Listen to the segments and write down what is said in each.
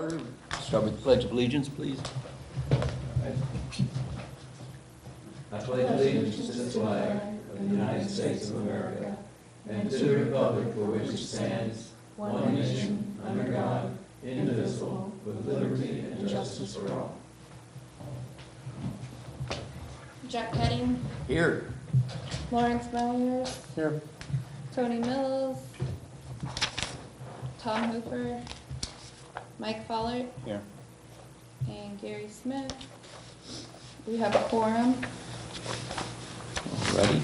order. Start with the Pledge of Allegiance, please. I pledge allegiance to the flag of the United States of America and to the republic for which it stands, one nation, under God, indivisible, with liberty and justice for all. Jack Petting, Here. Lawrence Myers, Here. Tony Mills, Tom Hooper, Mike Follett, Here. and Gary Smith. We have a quorum. Ready?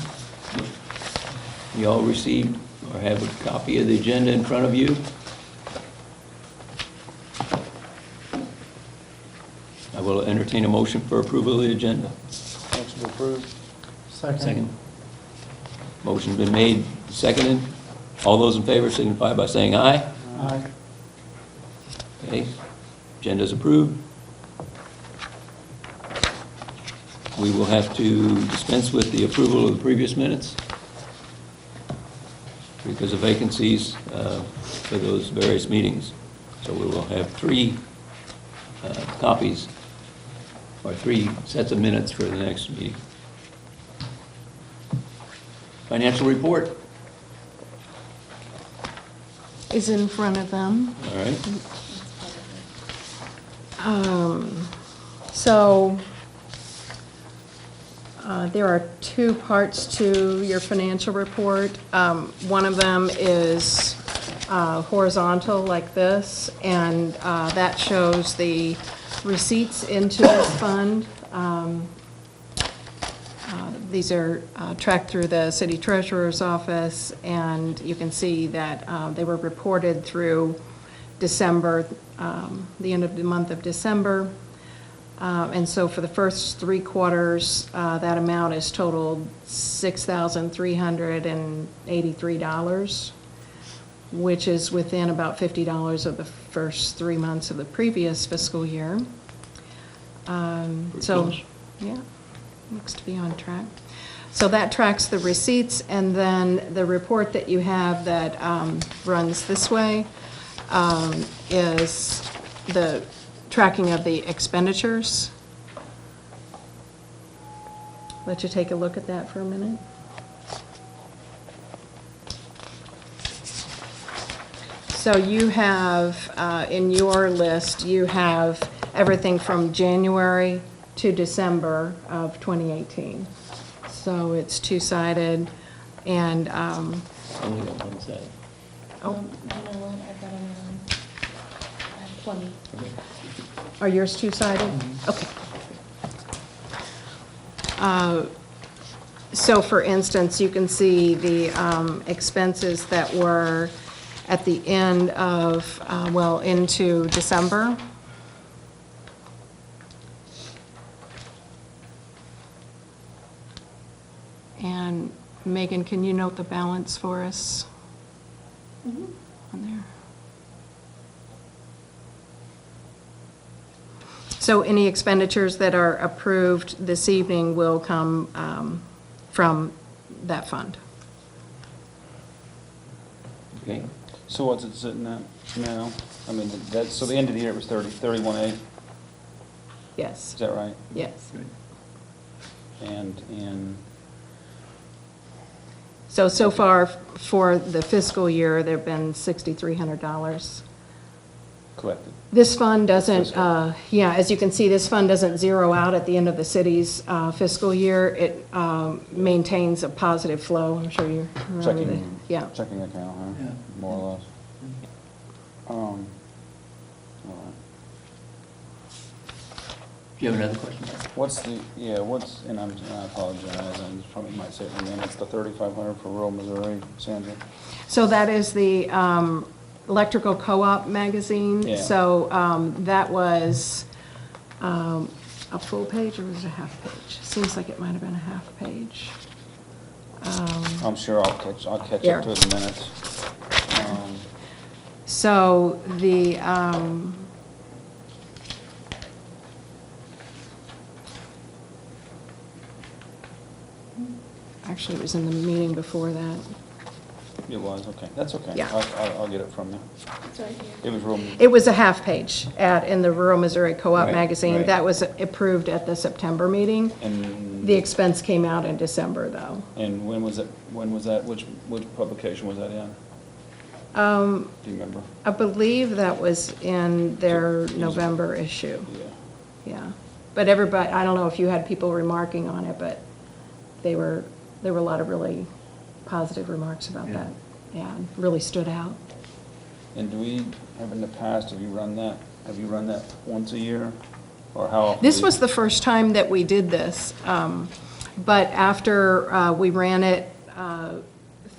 You all received or have a copy of the agenda in front of you? I will entertain a motion for approval of the agenda. Motion to approve. Second. Motion's been made, seconded. All those in favor signify by saying aye. Aye. Okay, agenda's approved. We will have to dispense with the approval of the previous minutes because of vacancies for those various meetings. So we will have three copies or three sets of minutes for the next meeting. Financial report. Is in front of them. All right. So there are two parts to your financial report. One of them is horizontal like this, and that shows the receipts into this fund. These are tracked through the city treasurer's office, and you can see that they were reported through December, the end of the month of December. And so for the first 3 quarters, that amount is totaled $6,383, which is within about $50 of the first 3 months of the previous fiscal year. So, yeah, looks to be on track. So that tracks the receipts, and then the report that you have that runs this way is the tracking of the expenditures. Let you take a look at that for a minute. So you have, in your list, you have everything from January to December of 2018. So it's two-sided, and, Only on one side. oh, You know what? I've got another one. I have 20. are yours two-sided? Okay. So for instance, you can see the expenses that were at the end of, well, into December. And Megan, can you note the balance for us on there? So any expenditures that are approved this evening will come from that fund. Okay. So what's it sitting at now? I mean, that's, so the end of the year it was 31.8, Yes, is that right? yes. And in, So far for the fiscal year, there've been $6,300. collected. This fund doesn't, Fiscal. yeah, as you can see, this fund doesn't zero out at the end of the city's fiscal year. It maintains a positive flow, I'm sure you remember that. Yeah. Checking account, huh? Yeah. More or less. All right. Do you have another question? What's the, yeah, what's, and I apologize, and this probably might say it in minutes, the 3,500 for rural Missouri, Sandra? So that is the electrical co-op magazine. Yeah. So that was a full page, or was it a half page? Seems like it might have been a half page. I'm sure I'll catch Here. up to it in minutes. So the, actually, it was in the meeting before that. It was, okay, that's okay. Yeah. I'll get it from you. It's right here. It was real, It was a half-page ad in the Rural Missouri Co-op Right, magazine. right. That was approved at the September meeting. and, The expense came out in December, though. and when was that, which publication was that in? Um, Do you remember? I believe that was in their November issue, Yeah. yeah. But everybody, I don't know if you had people remarking on it, but there were a lot of really positive remarks about Yeah. that. Yeah, it really stood out. And do we have in the past, have you run that once a year? Or how often? This was the first time that we did this, but after we ran it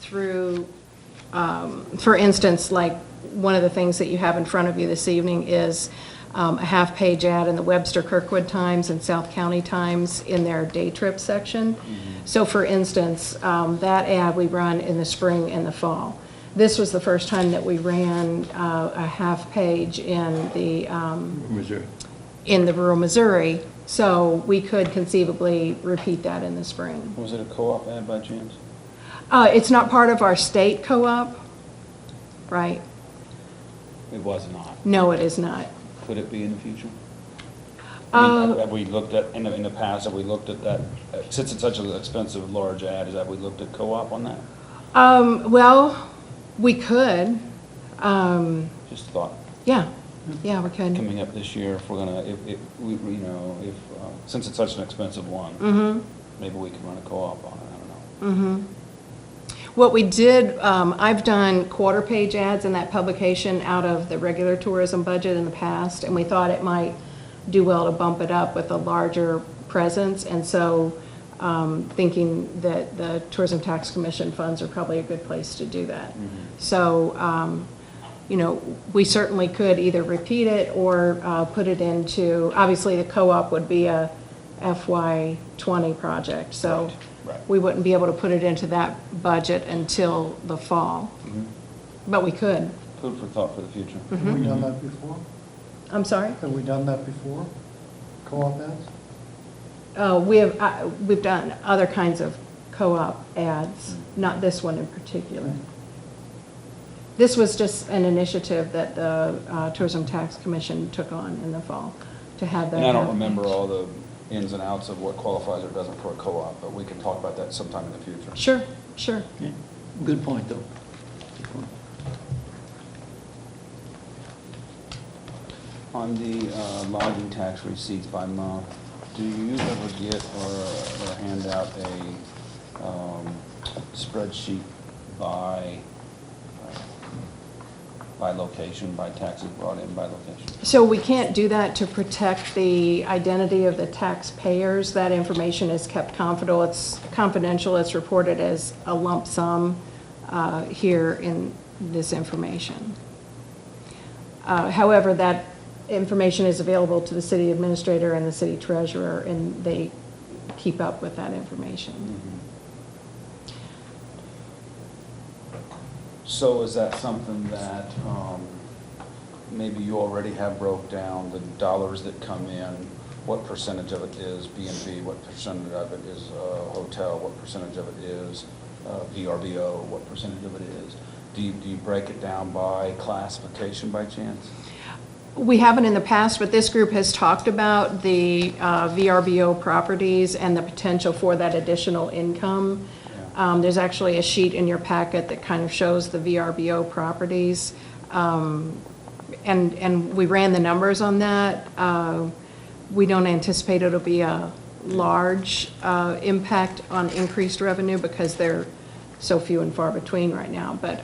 through, for instance, like, one of the things that you have in front of you this evening is a half-page ad in the Webster Kirkwood Times and South County Times in their day trip section. So for instance, that ad we run in the spring and the fall. This was the first time that we ran a half-page in the Missouri. in the rural Missouri, so we could conceivably repeat that in the spring. Was it a co-op ad by chance? It's not part of our state co-op, right? It was not. No, it is not. Could it be in the future? I mean, Uh, have we looked at, in the past, have we looked at that, since it's such an expensive, large ad, have we looked at co-op on that? Well, we could, Just thought, yeah, we could. coming up this year, if we're gonna, if, we, you know, if, since it's such an expensive one, Mm-hmm. maybe we could run a co-op on it, I don't know. Mm-hmm. What we did, I've done quarter-page ads in that publication out of the regular tourism budget in the past, and we thought it might do well to bump it up with a larger presence, and so thinking that the Tourism Tax Commission funds are probably a good place to do that. So, you know, we certainly could either repeat it or put it into, obviously, the co-op would be a FY '20 project, so Right. we wouldn't be able to put it into that budget until the fall, but we could. Food for thought for the future. Mm-hmm. Have we done that before? I'm sorry? Have we done that before? Co-op ads? We've done other kinds of co-op ads, not this one in particular. This was just an initiative that the Tourism Tax Commission took on in the fall to have that. And I don't happen. remember all the ins and outs of what qualifies or doesn't for a co-op, but we can talk about that sometime in the future. Sure, sure. Yeah. Good point, though. Good point. On the lodging tax receipts by month, do you ever get or hand out a spreadsheet by location, by taxes brought in by location? So we can't do that to protect the identity of the taxpayers. That information is kept confidential. It's reported as a lump sum here in this information. However, that information is available to the city administrator and the city treasurer, and they keep up with that information. So is that something that maybe you already have broke down, the dollars that come in, what percentage of it is B&B, what percentage of it is hotel, what percentage of it is VRBO, what percentage of it is? Do you break it down by classification by chance? We haven't in the past, but this group has talked about the VRBO properties and the potential for that additional income. There's actually a sheet in your packet that kind of shows the VRBO properties. And we ran the numbers on that. We don't anticipate it'll be a large impact on increased revenue because they're so few and far between right now. But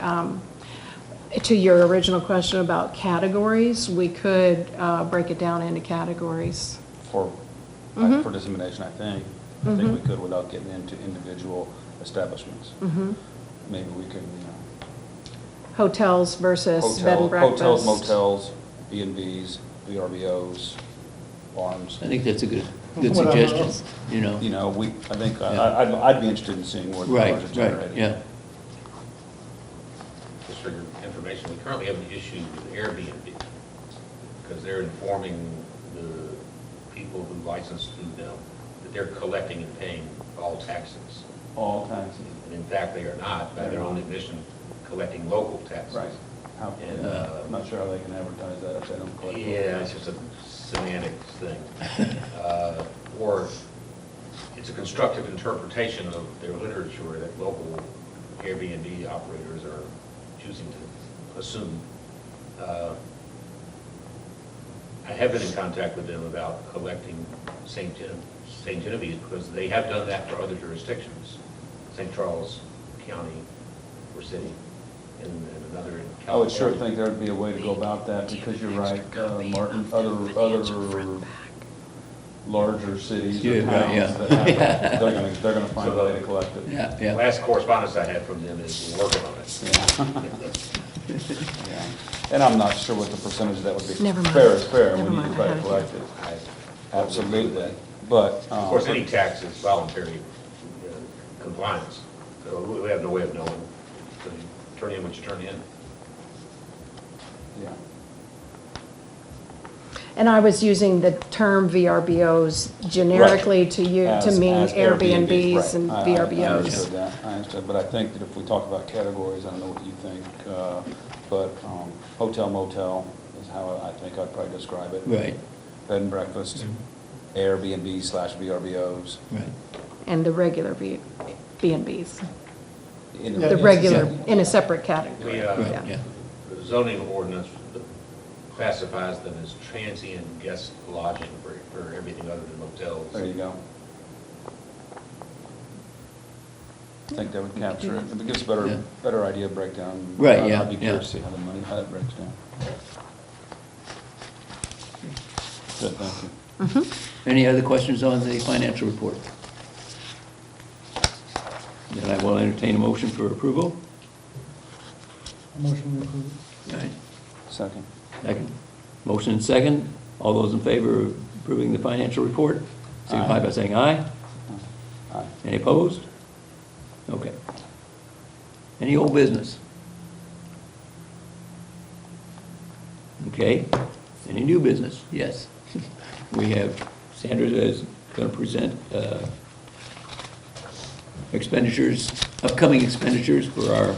to your original question about categories, we could break it down into categories. For dissemination, I think we could without getting into individual establishments. Maybe we could, you know. Hotels versus bed and breakfast. Hotels, motels, B&Bs, VRBOs, farms. I think that's a good suggestion, you know. You know, I think, Yeah. I'd be interested in seeing where the Right, dollars are generated. yeah. Just for your information, we currently have an issue with Airbnb because they're informing the people who license through them that they're collecting and paying all taxes. All taxes. And in fact, they are not, by their own admission, collecting local taxes. Right. How, And, I'm not sure how they can advertise that if they don't collect. Yeah, it's just a semantics thing. Or it's a constructive interpretation of their literature that local Airbnb operators are choosing to assume. I have been in contact with them about collecting St. Genevieve because they have done that for other jurisdictions, St. Charles County or city, and another in California. I would sure think there would be a way to go about that, because you're right, Martin, other larger cities Yeah, or right, towns yeah. that have, they're gonna find a way to collect it. Yeah, The yeah. last correspondence I had from them is we're working on it. Yeah. And I'm not sure what the percentage of that would be. Never mind. Fair is fair, Never we need to mind, try I to had it. collect it. Absolutely, but. Of course, any tax is voluntary compliance, so we have no way of knowing. So you turn in what you turn in. Yeah. And I was using the term VRBOs generically to mean As Airbnbs right. and I VRBOs. understood that, I understood, but I think that if we talk about categories, I don't know what you think, but hotel motel is how I think I'd probably describe it. Right, Bed and breakfast, Airbnb / VRBOs. right. And the regular B&Bs, In Yeah, the yes, regular, yeah. in a separate category. We, Right, yeah. The zoning ordinance classifies them as transient guest lodging for everything other than motels. There you go. I think that would capture it. It gives a Yeah. better idea of breakdown. Right, yeah, I'd be yeah. curious to see how that breaks down. Good, thank you. Any other questions on the financial report? Then I will entertain a motion for approval. Motion to approve. All right, Second. second. Motion and second. All those in favor of approving the financial report, signify by saying aye. Aye. Any opposed? Okay. Any old business? Okay. Any new business? Yes. We have, Sandra is going to present expenditures, upcoming expenditures for our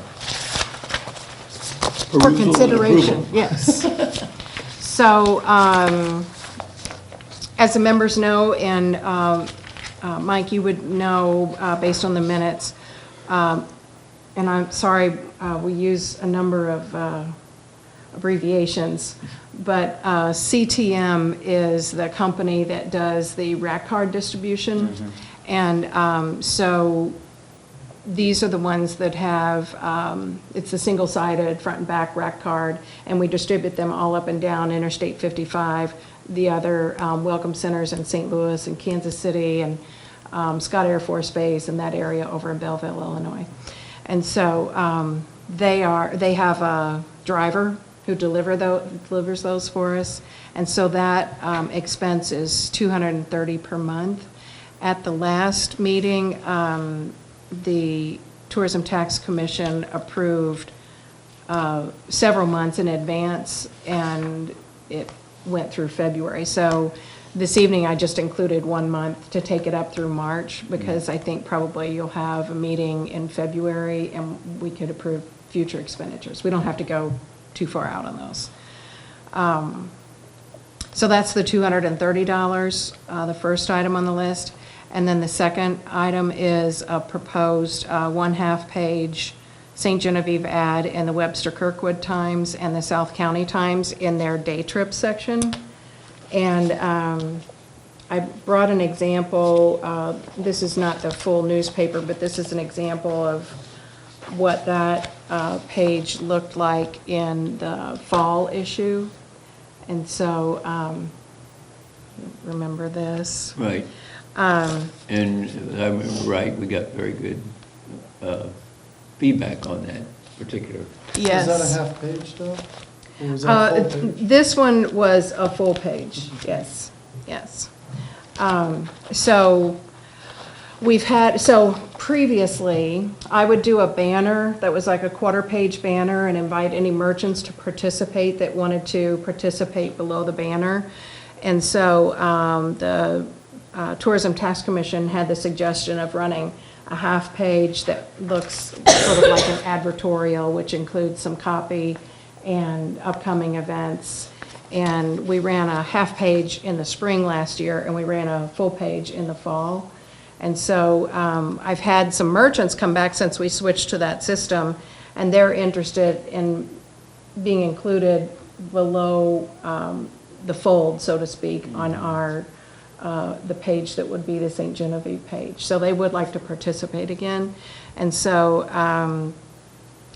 For perusal and consideration, approval. yes. So, as the members know, and Mike, you would know, based on the minutes, and I'm sorry, we use a number of abbreviations, but CTM is the company that does the rack card distribution. And so these are the ones that have, it's a single-sided front and back rack card, and we distribute them all up and down Interstate 55, the other welcome centers in St. Louis and Kansas City and Scott Air Force Base and that area over in Belleville, Illinois. And so they have a driver who delivers those for us, and so that expense is $230 per month. At the last meeting, the Tourism Tax Commission approved several months in advance, and it went through February. So this evening, I just included 1 month to take it up through March, because I think probably you'll have a meeting in February, and we could approve future expenditures. We don't have to go too far out on those. So that's the $230, the first item on the list. And then the second item is a proposed 1/2 page St. Genevieve ad in the Webster Kirkwood Times and the South County Times in their day trip section. And I brought an example, this is not the full newspaper, but this is an example of what that page looked like in the fall issue. And so, remember this? Right. And if I remember right, we got very good feedback on that particular. Yes. Is that a half page though? Or was that a full page? This one was a full page, yes, yes. So previously, I would do a banner that was like a 1/4 page banner and invite any merchants to participate that wanted to participate below the banner. And so the Tourism Tax Commission had the suggestion of running a half page that looks sort of like an advertorial, which includes some copy and upcoming events. And we ran a half page in the spring last year, and we ran a full page in the fall. And so I've had some merchants come back since we switched to that system, and they're interested in being included below the fold, so to speak, on our the page that would be the St. Genevieve page. So they would like to participate again. And so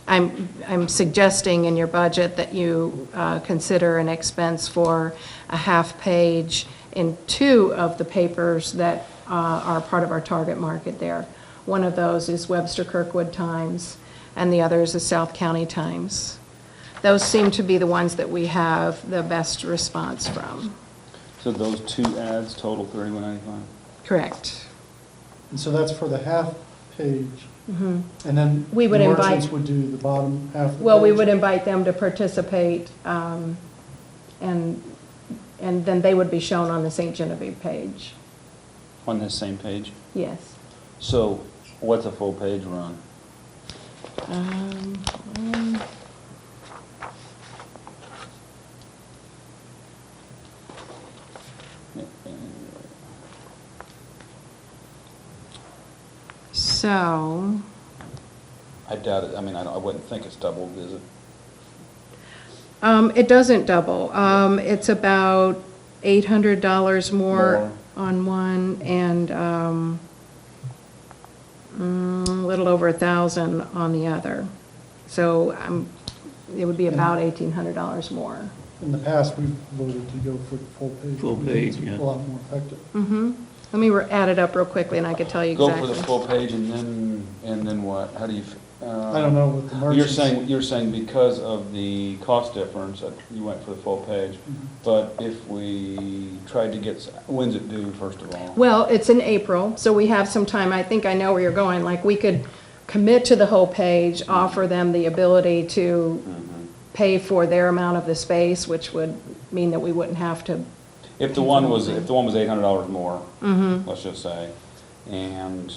I'm suggesting in your budget that you consider an expense for a half page in 2 of the papers that are part of our target market there. One of those is Webster Kirkwood Times, and the other is the South County Times. Those seem to be the ones that we have the best response from. So those 2 ads total $31.95? Correct. And so that's for the half page, Mhm. and then We the would invite- merchants would do the bottom half of the Well, we page? would invite them to participate, and then they would be shown on the St. Genevieve page. On this same page? Yes. So what's a full page run? Um, So, I doubt it, I mean, I wouldn't think it's doubled, is it? it doesn't double. It's about $800 more on one, and a little over 1,000 on the other. So it would be about $1,800 more. In the past, we've voted to go for the full page. Full We think page, it's yeah. A lot more effective. Mm-hmm. Let me add it up real quickly, and I could tell you Go exactly. for the full page and then what? How do you? I don't know what the merchants. You're saying because of the cost difference that you went for the full page, Mhm. but if we tried to get, when's it due, first of all? Well, it's in April, so we have some time. I think I know where you're going. Like, we could commit to the whole page, offer them the ability to pay for their amount of the space, which would mean that we wouldn't have to. If the one was $800 more, Mm-hmm. let's just say, and,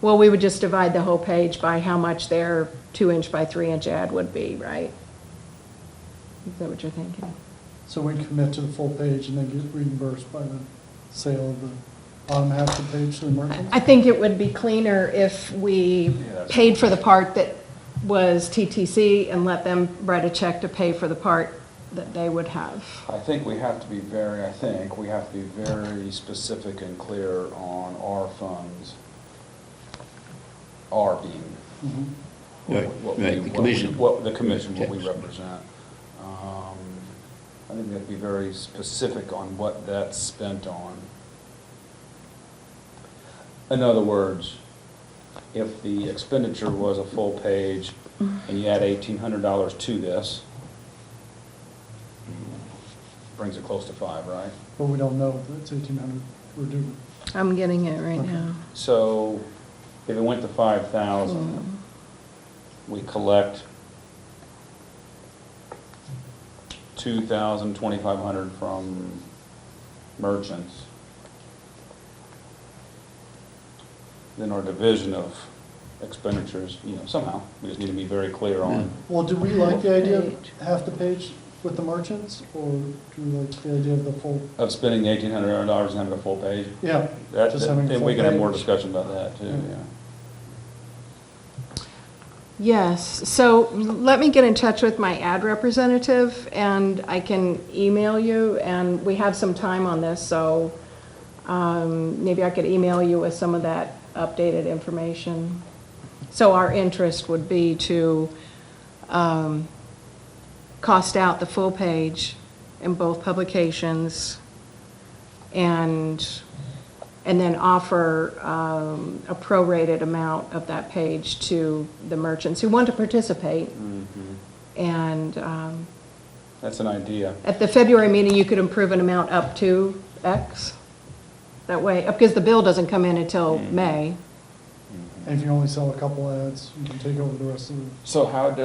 Well, we would just divide the whole page by how much their 2-inch by 3-inch ad would be, right? Is that what you're thinking? So we commit to the full page and then get reimbursed by the sale of the bottom half of the page to the merchants? I think it would be cleaner if we paid for the part that was TTC and let them write a check to pay for the part that they would have. I think we have to be very specific and clear on our funds, our being. Mhm. what Right, the commission. The commission, what we represent. I think we have to be very specific on what that's spent on. In other words, if the expenditure was a full page and you add $1,800 to this, brings it close to 5, right? But we don't know if it's 1,800 we're doing. I'm getting it right Okay. now. So if it went to 5,000, we collect 2,000, 2,500 from merchants. Then our division of expenditures, somehow, we just need to be very clear on. Well, do we like the idea of Page. half the page with the merchants, or do we like the idea of the full? Of spending $1,800 and having a full page. Yeah, That, just having a and full we can have more page. discussion about that too, Yeah. yeah. Yes, so let me get in touch with my ad representative, and I can email you, and we have some time on this, so maybe I could email you with some of that updated information. So our interest would be to cost out the full page in both publications, and then offer a prorated amount of that page to the merchants who want to participate. And That's an idea. at the February meeting, you could approve an amount up to X. That way, because the bill doesn't come in until May. and if you only sell a couple ads, you can take over the rest of the. So how do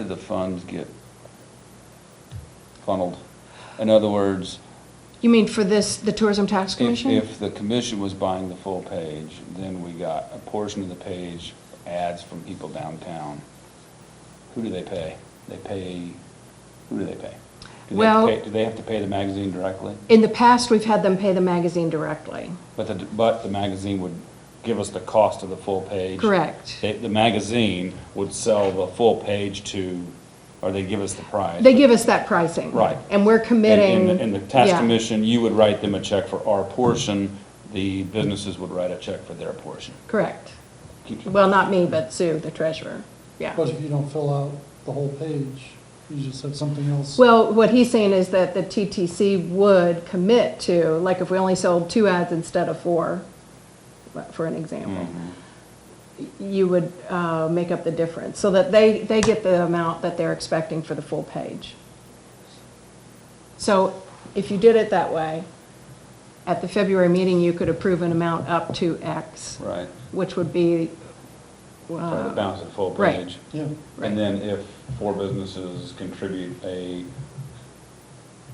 the funds get funneled? In other words, You mean for this, the Tourism Tax Commission? if the commission was buying the full page, then we got a portion of the page ads from people downtown. Who do they pay? Who do they pay? Do they have to pay the magazine directly? In the past, we've had them pay the magazine directly. But the magazine would give us the cost of the full page? Correct. The magazine would sell the full page to, or they give us the price? They give us that pricing. Right. And we're committing. And the tax yeah. commission, you would write them a check for our portion, the businesses would write a check for their portion. Correct. Keeps- Well, not me, but Sue, the treasurer. Yeah. But if you don't fill out the whole page, you just have something else. Well, what he's saying is that the TTC would commit to, like if we only sold 2 ads instead of 4, for an example, you would make up the difference, so that they get the amount that they're expecting for the full page. So if you did it that way, at the February meeting, you could approve an amount up to X, Right. which would be, Try to balance the full right. page. Yeah, And then if 4 businesses contribute a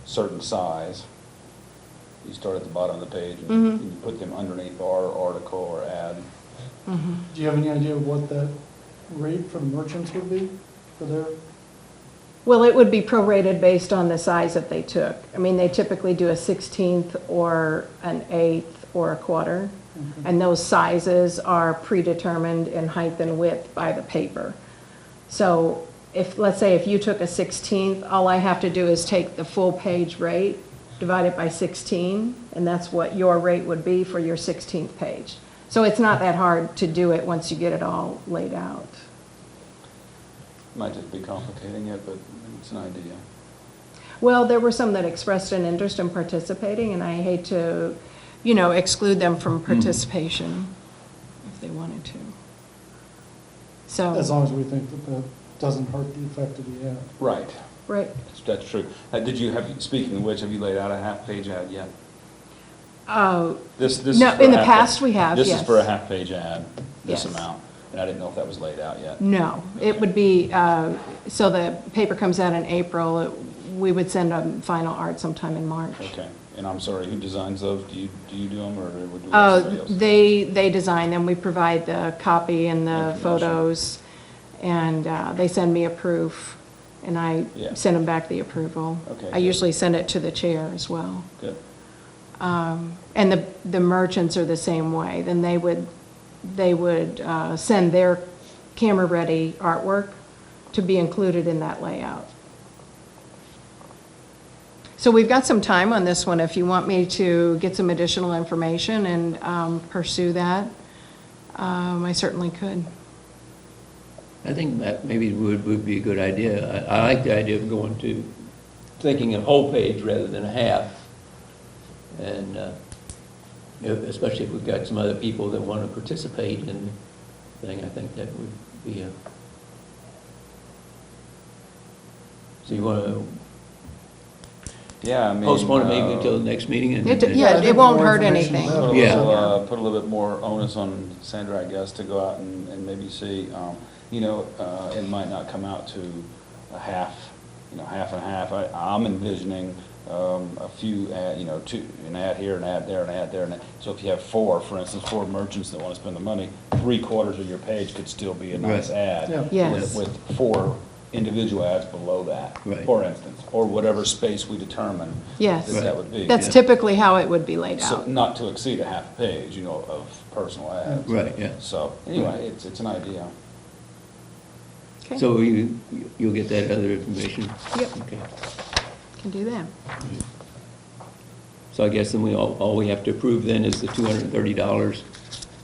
certain size, you start at the bottom of the page and Mhm. you put them underneath our article or ad. do you have any idea what that rate for the merchants would be for their? well, it would be prorated based on the size that they took. I mean, they typically do a 16th or an 1/8 or a quarter. And those sizes are predetermined in height and width by the paper. So if, let's say if you took a 16th, all I have to do is take the full page rate, divide it by 16, and that's what your rate would be for your 16th page. So it's not that hard to do it once you get it all laid out. Might just be complicating it, but it's an idea. Well, there were some that expressed an interest in participating, and I hate to, you know, exclude them from participation if they wanted to. So, As long as we think that that doesn't hurt the effect of the ad. Right, right. that's true. Speaking of which, have you laid out a half-page ad yet? This is No, for in a the half- past we have, This is yes. for a half-page ad, this Yes. amount, and I didn't know if that was laid out yet. No, it would be, so the paper comes out in April, we would send a final art sometime in March. Okay, and I'm sorry, who designs those? Do you do them, or would do somebody else? They design them, we provide the copy and the Information. photos, and they send me a proof, and I Yeah. send them back the approval. Okay, I good. usually send it to the chair as well. Good. And the merchants are the same way, then they would send their camera-ready artwork to be included in that layout. So we've got some time on this one, if you want me to get some additional information and pursue that, I certainly could. I think that maybe would be a good idea. I like the idea of going to, thinking a whole page rather than a half. And especially if we've got some other people that want to participate in the thing, I think that would be a... So you want to Yeah, I mean. postpone it maybe until the next meeting? And Yeah, I think it won't more hurt information anything. is better. Yeah. Put a little bit more onus on Sandra, I guess, to go out and maybe see, it might not come out to a half, half and half. I'm envisioning a few, an ad here, an ad there, an ad there, so if you have 4, for instance, 4 merchants that want to spend the money, 3/4 of your page could still be a nice Right. ad. Yeah. Yes. With 4 individual ads below that, Right. for instance, or whatever space we determine. Yes. That would be. That's Yeah. typically how it would be laid So out. not to exceed a half page, of personal ads. Right, yeah. So, anyway, it's an idea. Okay, So you'll get that other information? Yep. Okay. can do that. So I guess then all we have to approve then is the $230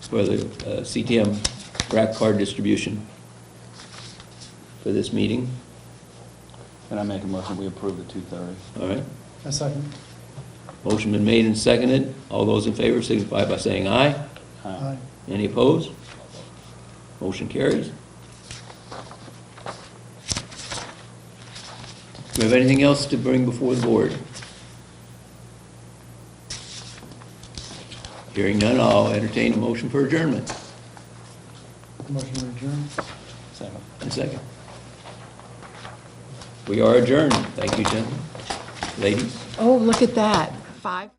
for the CTM rack card distribution for this meeting. And I make a motion, we approve the 230. All right? A second. Motion been made and seconded. All those in favor signify by saying aye. Aye. Any opposed? Motion carries. Do we have anything else to bring before the board? Hearing none, I'll entertain a motion for adjournment. Motion to adjourn. Second. And second. We are adjourned. Thank you, gentlemen, ladies. Oh, look at that, 5.